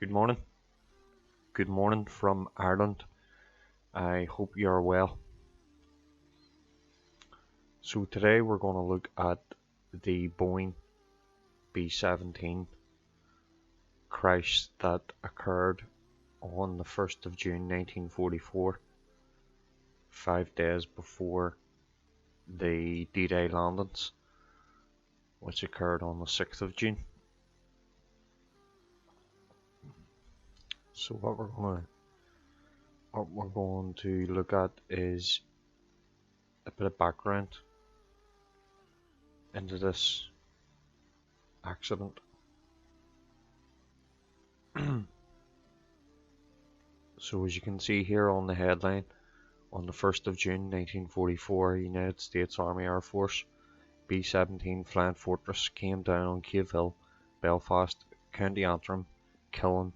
Good morning. Good morning from Ireland. I hope you are well. So today we're going to look at the Boeing B-17 crash that occurred on the 1st of June 1944, 5 days before the D-Day landings, which occurred on the 6th of June. So what we're going to look at is a bit of background into this accident. So as you can see here on the headline, on the 1st of June 1944, United States Army Air Force B-17 Flying Fortress came down on Cavehill, Belfast, County Antrim, killing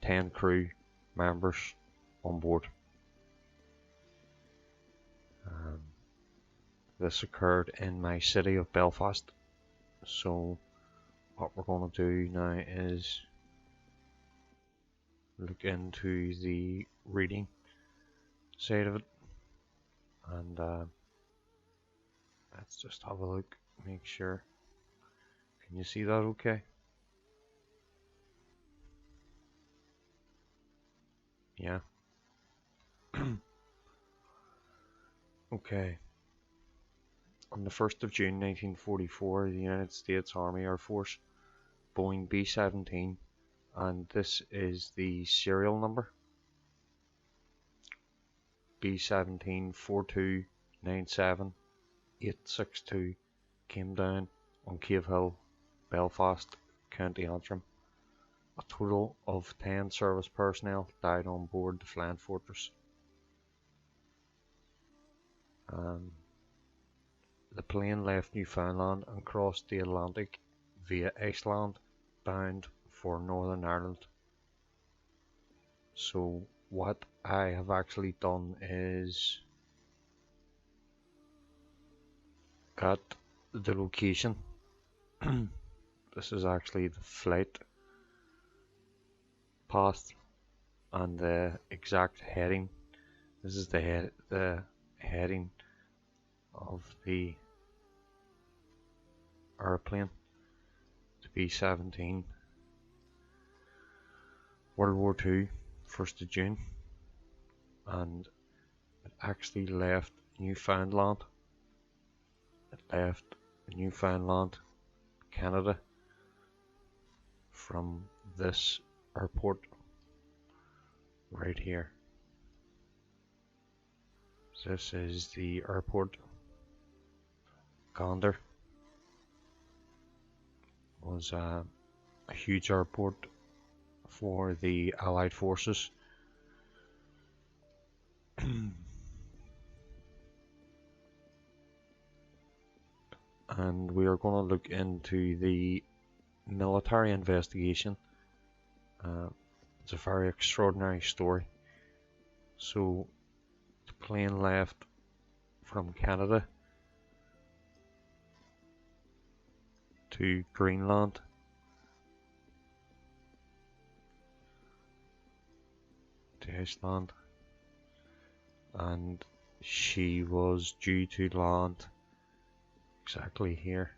10 crew members on board. This occurred in my city of Belfast. So what we're going to do now is look into the reading side of it, and let's just have a look, make sure. Can you see that okay? Yeah. Okay. On the 1st of June 1944, the United States Army Air Force Boeing B-17, and this is the serial number, B-17 4297862, came down on Cavehill, Belfast, County Antrim. A total of 10 service personnel died on board the Flying Fortress. The plane left Newfoundland and crossed the Atlantic via Iceland, bound for Northern Ireland. So what I have actually done is got the location. This is actually the flight path and the exact heading. This is the heading of the airplane, the B-17, World War II, 1st of June, and it actually left Newfoundland. It left Newfoundland, Canada, from this airport right here. This is the airport. Gander was a huge airport for the Allied forces. And we are going to look into the military investigation. It's a very extraordinary story. So the plane left from Canada to Greenland, to Iceland, and she was due to land exactly here.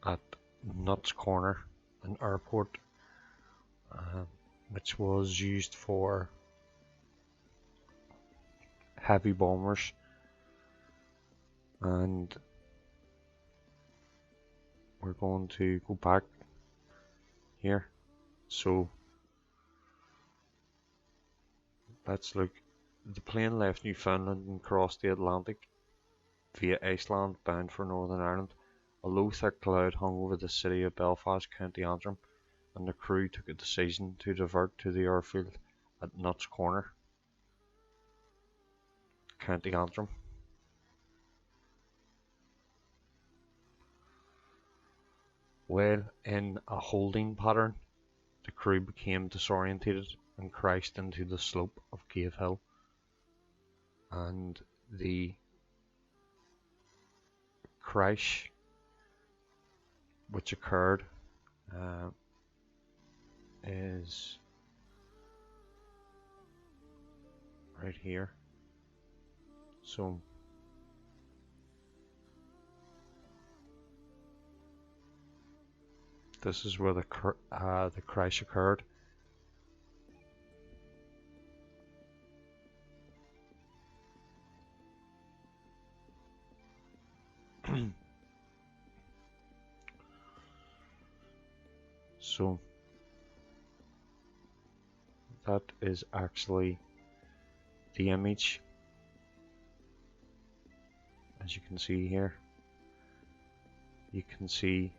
At Nuts Corner, an airport which was used for heavy bombers, and we're going to go back here. So let's look. The plane left Newfoundland and crossed the Atlantic via Iceland, bound for Northern Ireland. A low thick cloud hung over the city of Belfast, County Antrim, and the crew took a decision to divert to the airfield at Nuts Corner, County Antrim. While in a holding pattern, the crew became disorientated and crashed into the slope of Cavehill, and the crash which occurred uh, is right here. So this is where the crash occurred. So that is actually the image, as you can see here. You can see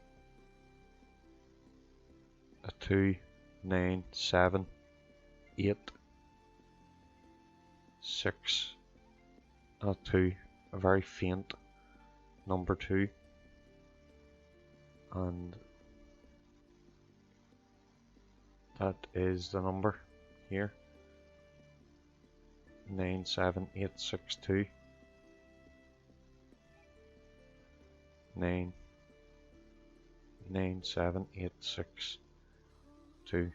a 2, 9, 7, 8, 6, not 2, a very faint number 2, and that is the number here, 97862, 97862,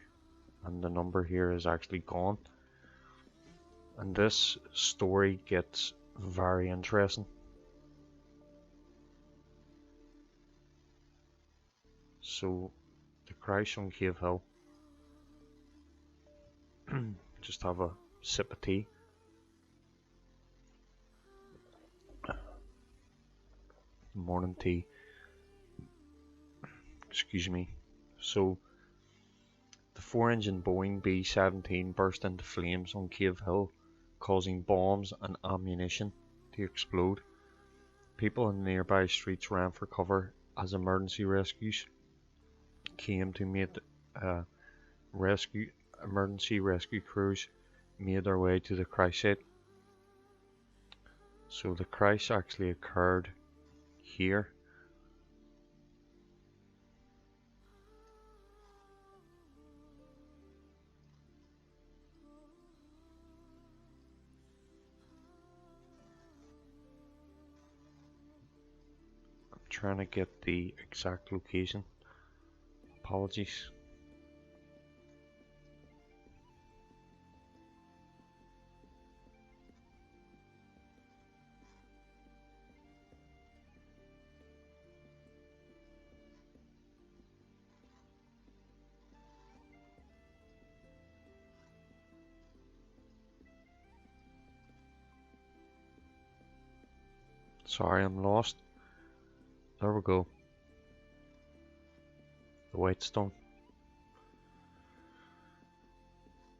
and the number here is actually gone. And this story gets very interesting. So the crash on Cavehill, just have a sip of tea. Morning tea. Excuse me. So the 4-engine Boeing B-17 burst into flames on Cavehill, causing bombs and ammunition to explode. People in nearby streets ran for cover as emergency rescues came to meet emergency rescue crews made their way to the crash site. So the crash actually occurred here. I'm trying to get the exact location. Apologies. Sorry, I'm lost. There we go. The Whitestone.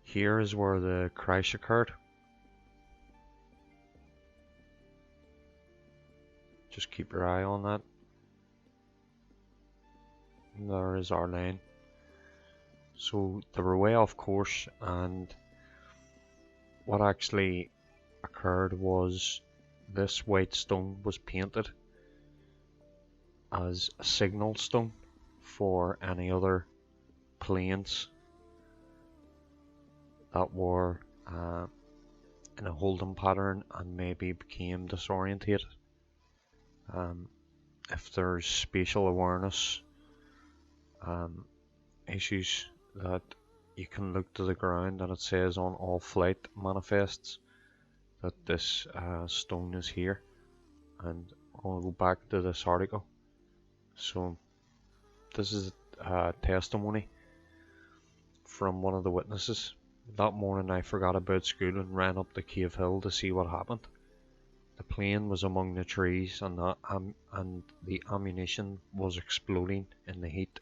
Here is where the crash occurred. Just keep your eye on that. There is our lane. So they were way off course, and what actually occurred was this white stone was painted as a signal stone for any other planes that were in a holding pattern and maybe became disorientated. If there's spatial awareness issues, that you can look to the ground and it says on all flight manifests that this stone is here. And I'll go back to this article. So this is a testimony from one of the witnesses. That morning I forgot about school and ran up the Cavehill to see what happened. The plane was among the trees and the ammunition was exploding in the heat.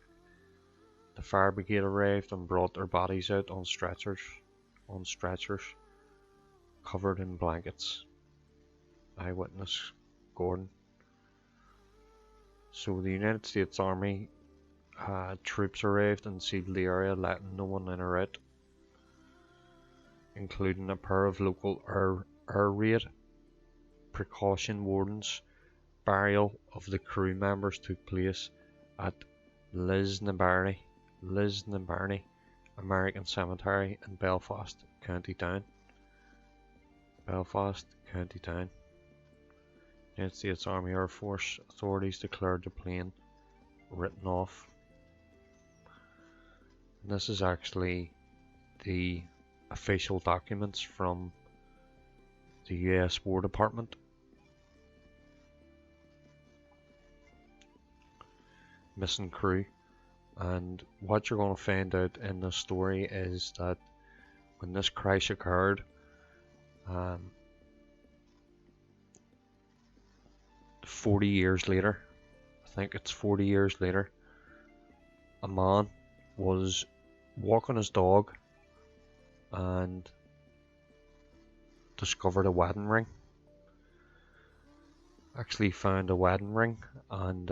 The fire brigade arrived and brought their bodies out on stretchers, covered in blankets. Eyewitness Gordon. So the United States Army troops arrived and sealed the area, letting no one in or out, including a pair of local air raid precaution wardens. Burial of the crew members took place at Lisnabarry American Cemetery in Belfast, County Down. United States Army Air Force authorities declared the plane written off. And this is actually the official documents from the US War Department. Missing crew. And what you're going to find out in this story is that when this crash occurred, 40 years later, I think it's 40 years later, a man was walking his dog and discovered a wedding ring. Actually found a wedding ring, and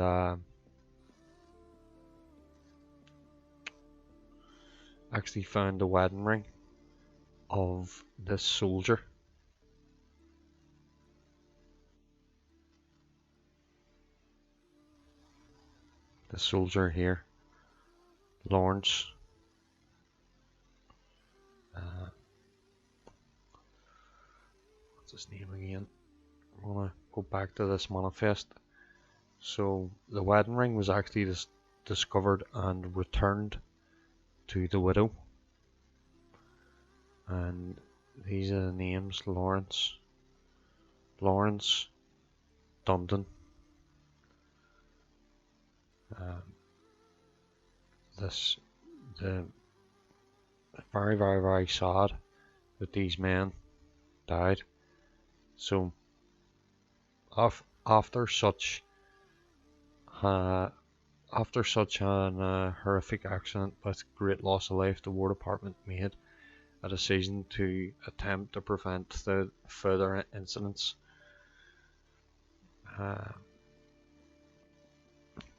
of this soldier. The soldier here, Lawrence. What's his name again? I'm gonna go back to this manifest. So the wedding ring was actually discovered and returned to the widow. And these are the names: Lawrence Dundon. The very, very, very sad that these men died. So after such an horrific accident with great loss of life, the War Department made a decision to attempt to prevent the further incidents.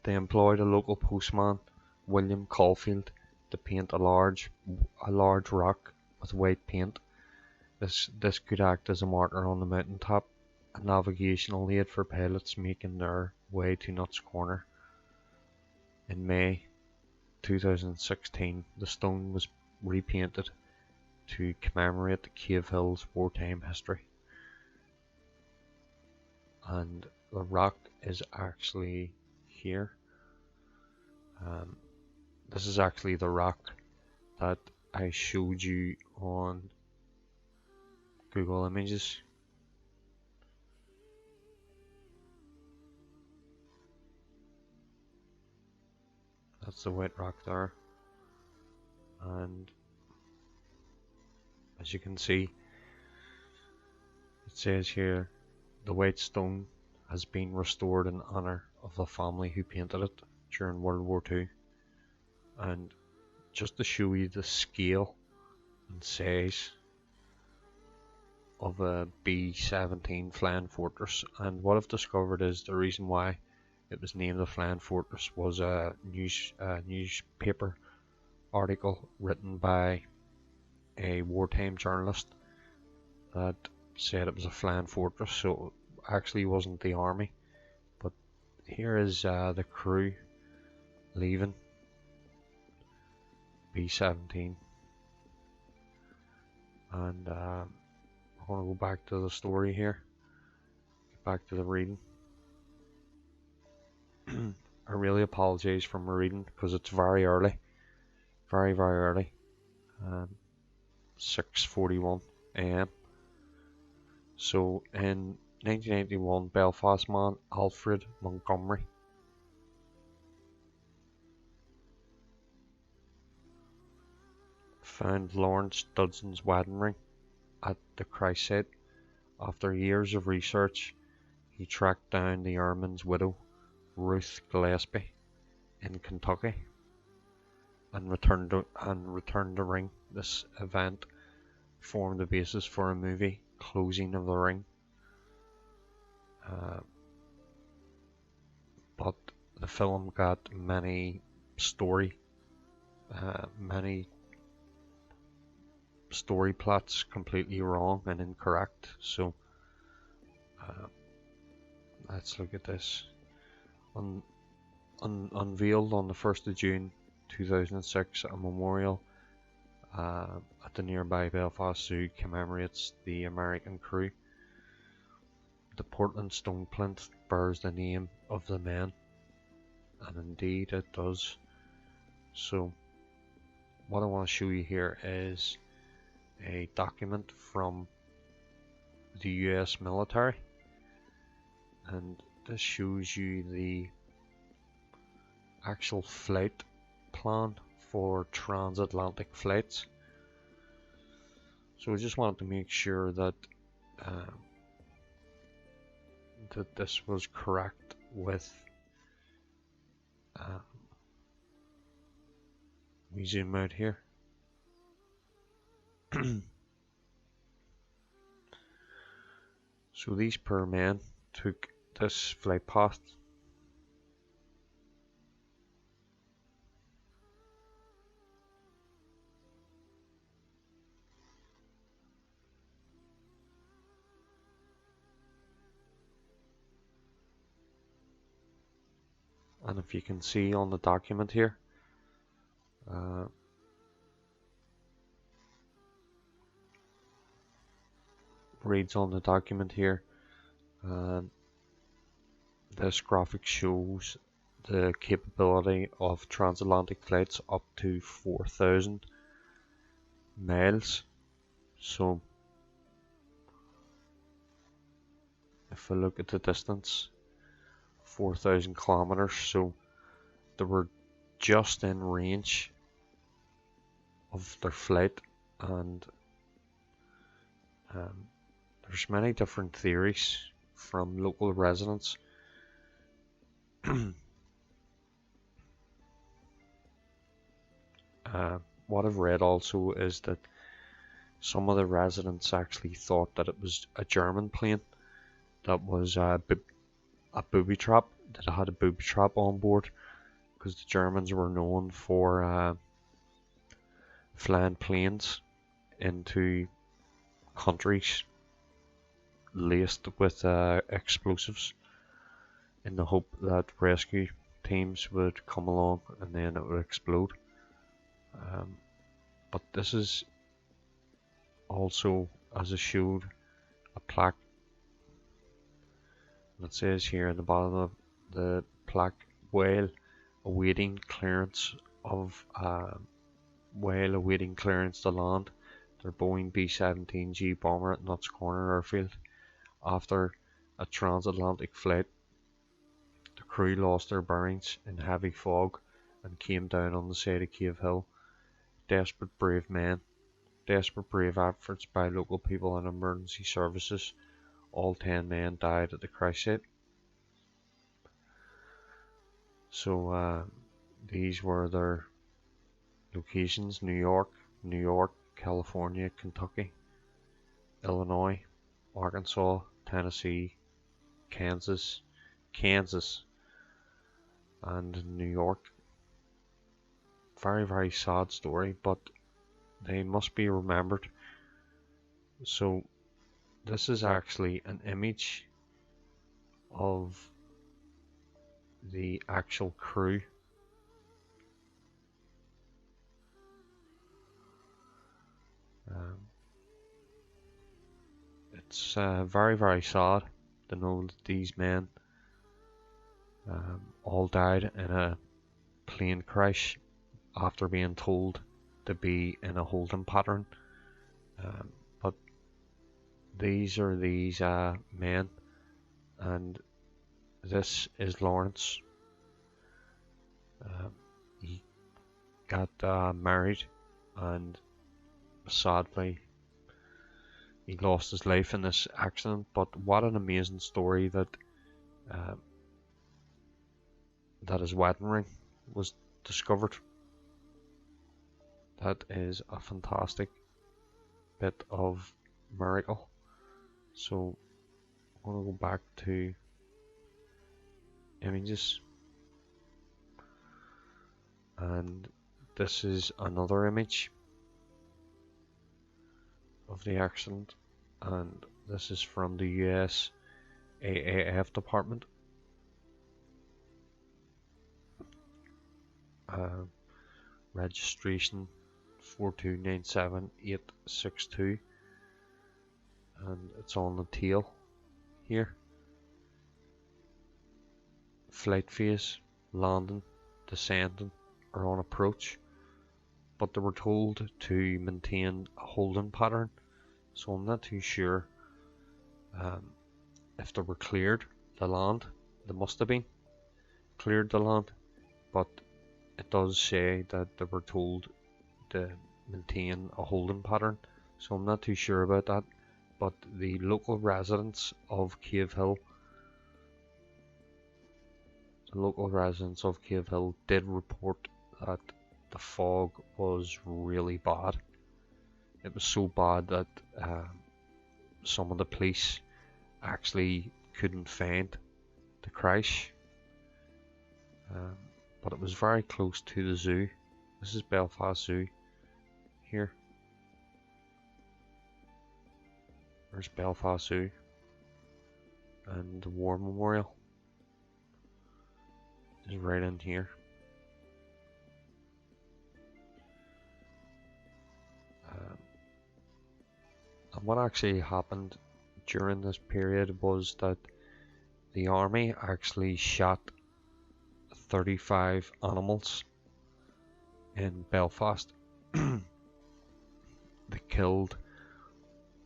They employed a local postman, William Caulfield, to paint a large rock with white paint. This could act as a marker on the mountaintop, a navigational aid for pilots making their way to Nuts Corner. In May 2016, the stone was repainted to commemorate the Cavehill's wartime history. And the rock is actually here. This is actually the rock that I showed you on Google Images. That's the white rock there, and as you can see, it says here the white stone has been restored in honor of the family who painted it during World War II. And just to show you the scale and size of a B-17 Flying Fortress, and what I've discovered is the reason why it was named the Flying Fortress was a newspaper article written by a wartime journalist that said it was a flying fortress, so it actually wasn't the army. But here is the crew leaving B-17, and we're going to go back to the story here, get back to the reading. I really apologize for my reading because it's very early, very, very early, 6:41 AM. So in 1981, Belfast man Alfred Montgomery found Lawrence Dunson's wedding ring at the crash site. After years of research, he tracked down the airman's widow, Ruth Gillespie, in Kentucky, and returned the ring. This event formed the basis for a movie, Closing of the Ring. But the film got many story plots completely wrong and incorrect. So let's look at this. Unveiled on the 1st of June 2006, a memorial at the nearby Belfast Zoo commemorates the American crew. The Portland stone plinth bears the name of the men. and indeed it does. So what I want to show you here is a document from the US military, and this shows you the actual flight plan for transatlantic flights. So I just wanted to make sure that that this was correct with we zoom out here. So these poor men took this flight path. And if you can see on the document here, reads on the document here, this graphic shows the capability of transatlantic flights up to 4,000 miles. So if I look at the distance, 4,000 kilometers, so they were just in range of their flight. And there's many different theories from local residents. What I've read also is that some of the residents actually thought that it was a German plane that was a booby trap, that it had a booby trap on board, because the Germans were known for flying planes into countries laced with explosives in the hope that rescue teams would come along and then it would explode. But this is also, as I showed, a plaque that says here at the bottom of the plaque, while awaiting clearance to land their Boeing B-17G bomber at Nuts Corner airfield. After a transatlantic flight, the crew lost their bearings in heavy fog and came down on the side of Cavehill. Desperate brave efforts by local people and emergency services. All 10 men died at the crash site. So these were their locations: New York, California, Kentucky, Illinois, Arkansas, Tennessee, Kansas, and New York. Very, very sad story, but they must be remembered. So this is actually an image of the actual crew. It's very, very sad to know that these men all died in a plane crash after being told to be in a holding pattern. But these are these men, and this is Lawrence. He got married, and sadly he lost his life in this accident. But what an amazing story that that his wedding ring was discovered. That is a fantastic bit of miracle. So I want to go back to images, and this is another image of the accident, and this is from the US AAF department. Registration 4297862, and it's on the tail here. Flight phase landing, descending, or on approach, but they were told to maintain a holding pattern, so I'm not too sure if they were cleared the land. They must have been cleared the land, but it does say that they were told to maintain a holding pattern, so I'm not too sure about that. But the local residents of Cavehill did report that the fog was really bad. It was so bad that some of the police actually couldn't find the crash, but it was very close to the zoo. This is Belfast Zoo here. There's Belfast Zoo and the War Memorial is right in here. And what actually happened during this period was that the army actually shot 35 animals in Belfast. They killed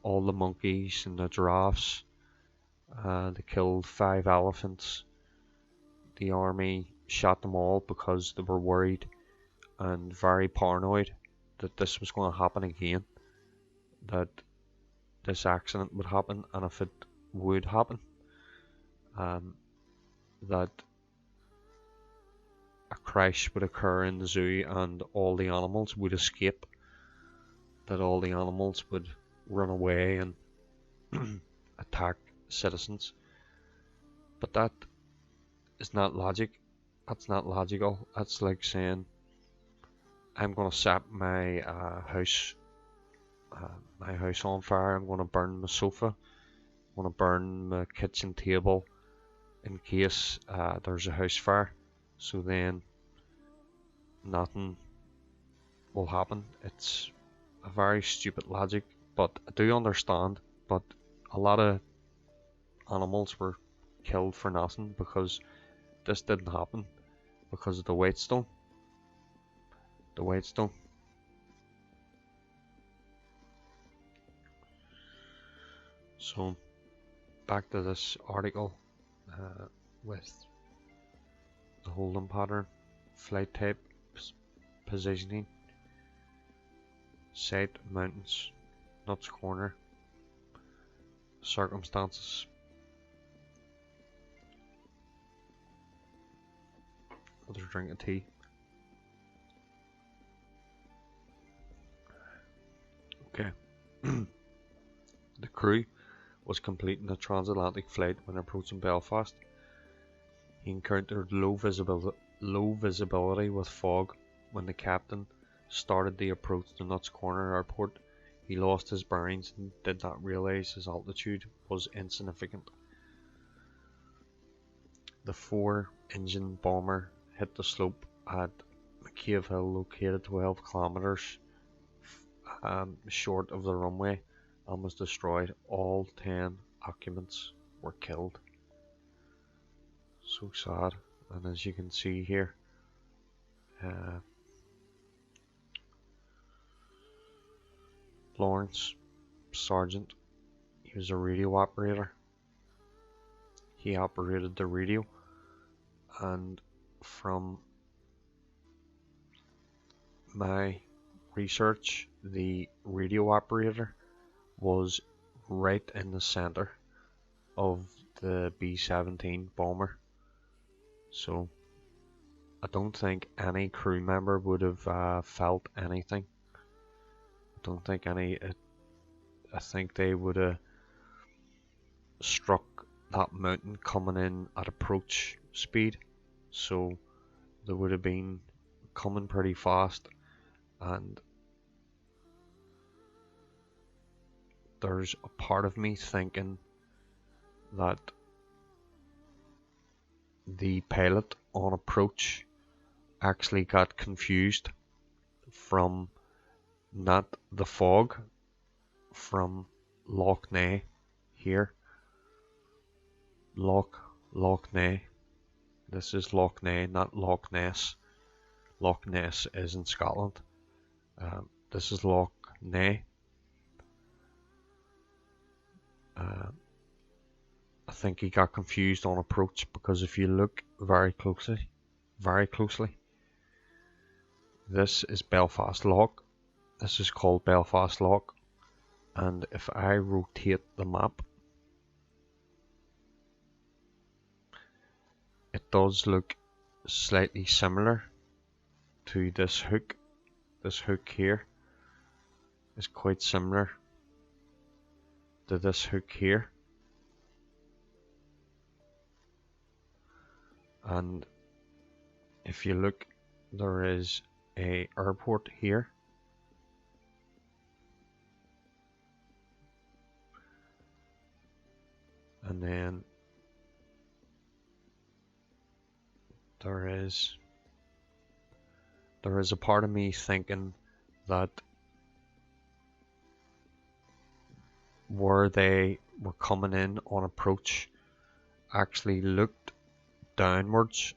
all the monkeys and the giraffes. They killed 5 elephants. The army shot them all because they were worried and very paranoid that this was going to happen again, that this accident would happen, and if it would happen, that a crash would occur in the zoo and all the animals would escape, that all the animals would run away and attack citizens. But that is not logic. That's not logical. That's like saying, I'm going to set my house on fire. I'm going to burn my sofa. I'm going to burn my kitchen table in case there's a house fire. So then nothing will happen. It's a very stupid logic, but I do understand. But a lot of animals were killed for nothing because this didn't happen because of the Whitestone. The Whitestone. So back to this article with the holding pattern, flight type, positioning, site, mountains, Nuts Corner, circumstances. Another drink of tea. Okay. The crew was completing a transatlantic flight when approaching Belfast. He encountered low visibility with fog. When the captain started the approach to Nuts Corner Airport, he lost his bearings and did not realise his altitude was insignificant. The 4-engine bomber hit the slope at Cavehill, located 12 kilometres short of the runway, and was destroyed. All 10 occupants were killed. So sad. And as you can see here, Lawrence Sargent, he was a radio operator. He operated the radio, and from my research, the radio operator was right in the center of the B-17 bomber. So I don't think any crew member would have felt anything. I don't think any. I think they would have struck that mountain coming in at approach speed. So they would have been coming pretty fast, and there's a part of me thinking that the pilot on approach actually got confused from not the fog, from Loch Ness here. Loch Ness. This is Loch Ness, not Loch Ness. Loch Ness is in Scotland. This is Loch Ness. I think he got confused on approach, because if you look very closely, this is Belfast Loch. This is called Belfast Loch, and if I rotate the map, it does look slightly similar to this hook. This hook here is quite similar to this hook here. And if you look, there is a airport here. And then there is a part of me thinking that where they were coming in on approach actually looked downwards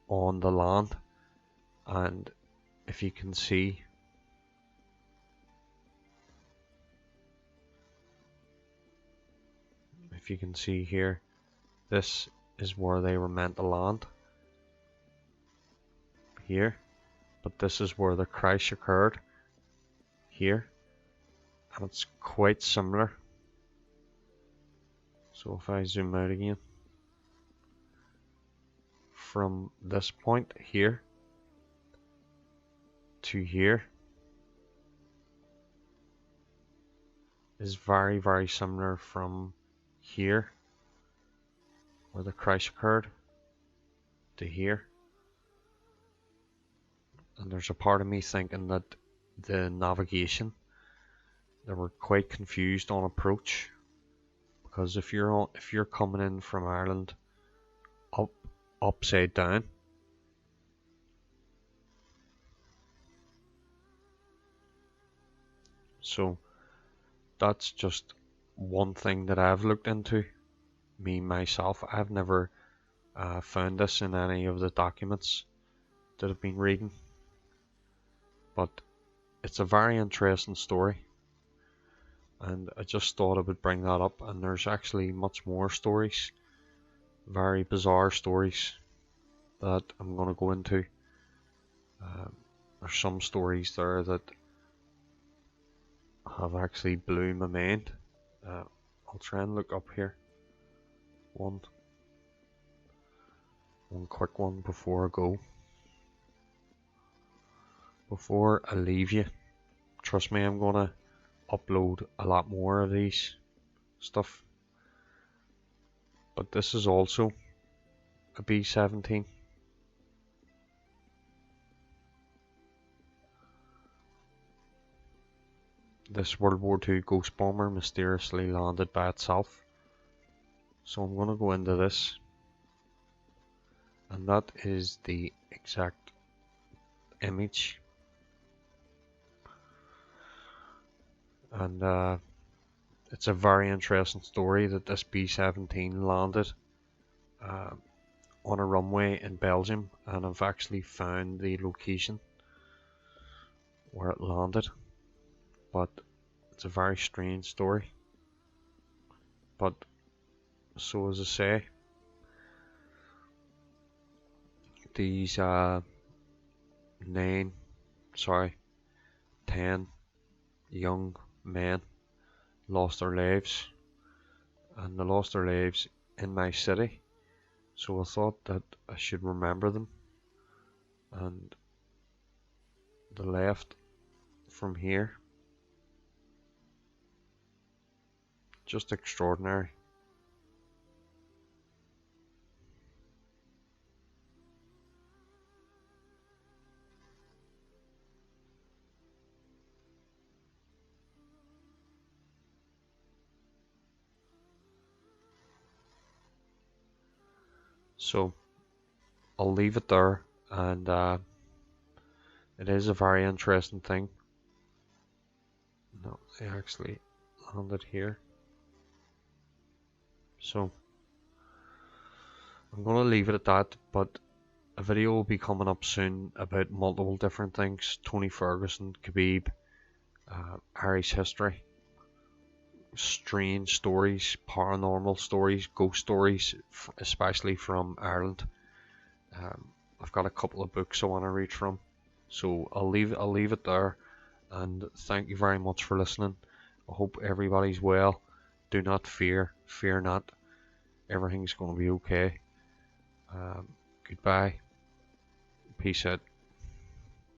on the land, and if you can see, here, this is where they were meant to land here, but this is where the crash occurred here, and it's quite similar. So if I zoom out again, from this point here to here is very, very similar from here where the crash occurred to here. And there's a part of me thinking that the navigation, they were quite confused on approach, because if you're coming in from Ireland upside down, so that's just one thing that I've looked into myself. I've never found this in any of the documents that I've been reading, but it's a very interesting story, and I just thought I would bring that up. And there's actually much more stories, very bizarre stories, that I'm going to go into. There's some stories there that have actually blew my mind. I'll try and look up here one quick one before I go. Before I leave you, trust me, I'm gonna upload a lot more of these stuff. But this is also a B-17. This World War II ghost bomber mysteriously landed by itself. So I'm gonna go into this, and that is the exact image. And it's a very interesting story that this B-17 landed on a runway in Belgium, and I've actually found the location where it landed. But it's a very strange story. But so as I say, these 10 young men lost their lives, and they lost their lives in my city, so I thought that I should remember them. And they left from here. Just extraordinary. So I'll leave it there, and it is a very interesting thing. No, they actually landed here. So I'm going to leave it at that, but a video will be coming up soon about multiple different things. Tony Ferguson, Khabib, Irish history, strange stories, paranormal stories, ghost stories, especially from Ireland. I've got a couple of books I want to read from, so I'll leave it there. And thank you very much for listening. I hope everybody's well. Do not fear, fear not. Everything's going to be okay. Goodbye. Peace out.